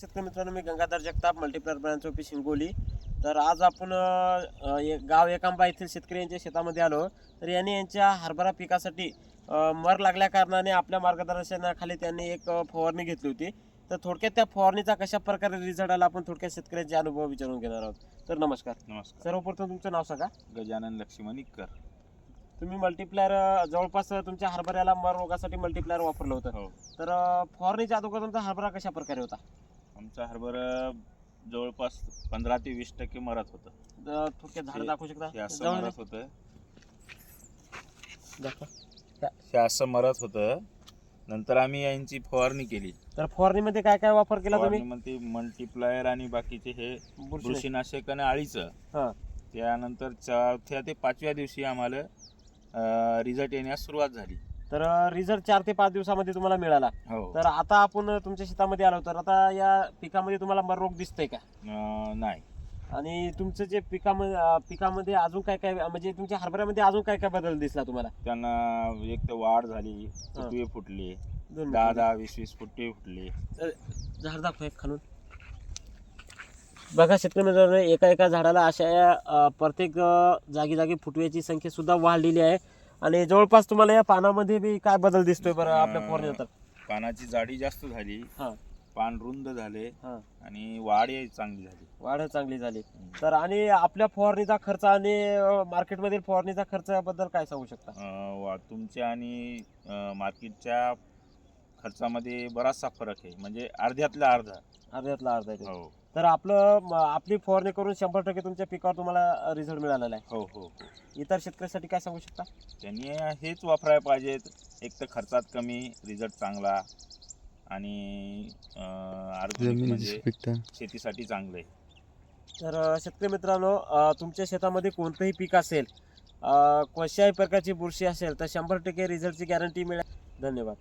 शेतकरी मित्रांनो, मी Gangadhar Jagtap, multiplier branch office Hingoli. तर आज आपण गाव एकांबा येथील शेतकरी यांच्या शेतामध्ये आलो. तर यांनी यांच्या हरभरा पिकासाठी मर लागल्या कारणाने आपल्या मार्गदर्शनाखाली त्यांनी एक फवारणी घेतली होती. तर थोडक्यात त्या फवारणीचा कशा प्रकारे रिझल्ट आला आपण थोडक्यात शेतकऱ्यांचे अनुभव विचारून घेणार आहोत. तर नमस्कार. सर्वप्रथम तुमचं नाव सांगा. गजानन लक्ष्मण इक्कर. तुम्ही मल्टीप्लायर जवळपास तुमच्या हरभऱ्याला मर रोगासाठी मल्टीप्लायर वापरलं होतं. हो, तर फवारणीच्या अगोदर तुमचा हरभरा कशा प्रकारे होता? आमचा हरभरा जवळपास 15 ते 20% मरत होतं. थोडक्यात झाड दाखवू शकता? हे असं जवळ मरत होतं, दाखवा. हे असं मरत होतं. नंतर आम्ही यांची फवारणी केली. तर फवारणीमध्ये काय काय वापर केला तुम्ही? फवारणीमध्ये मल्टीप्लायर आणि बाकीचे हे बुरशी. बुरशीनाशक आणि अळीचं. हा. त्यानंतर 4थ्या ते 5व्या दिवशी आम्हाला रिझल्ट येण्यास सुरुवात झाली. तर रिझल्ट 4 ते 5 दिवसामध्ये तुम्हाला मिळाला. हो. तर आता आपण तुमच्या शेतामध्ये आलो, तर आता या पिकामध्ये तुम्हाला मर रोग दिसतंय का? नाही. आणि तुमचं जे पिकामध्ये अजून काय काय, म्हणजे तुमच्या हरभऱ्यामध्ये अजून काय काय बदल दिसला तुम्हाला? त्यांना एक तर वाढ झाली, फुटवे फुटले, 10-20 फुटवे फुटले. झाड दाखव एक खालून. बघा शेतकरी मित्रांनो, एका एका झाडाला अशा प्रत्येक जागी जागी फुटव्याची संख्या सुद्धा वाढलेली आहे. आणि जवळपास तुम्हाला या पानामध्ये बी काय बदल दिसतोय बरं आपल्या फवारणीनंतर? पानाची जाडी जास्त झाली, हा. पान रुंद झाले हा. आणि वाढ चांगली झाली. वाढ चांगली झाली. तर आणि आपल्या फवारणीचा खर्च आणि मार्केटमधील फवारणीचा खर्चाबद्दल काय सांगू शकता? तुमच्या आणि मार्केटच्या खर्चामध्ये बराचसा फरक आहे, म्हणजे अर्ध्यातला अर्धा. अर्ध्यातला अर्धा आहे. हो तर आपली फवारणी करून 100% तुमच्या पिकावर तुम्हाला रिझल्ट मिळालेला आहे. हो हो. इतर शेतकऱ्यांसाठी काय सांगू शकता? त्यांनी हेच वापरायला पाहिजेत. एक तर खर्चात कमी, रिझल्ट चांगला आणि ऑर्गॅनिक म्हणजे शेतीसाठी चांगलं आहे. तर शेतकरी मित्रांनो, तुमच्या शेतामध्ये कोणतंही पीक असेल, कशाही प्रकारची बुरशी असेल, तर 100% रिझल्टची गॅरंटी मिळेल. धन्यवाद.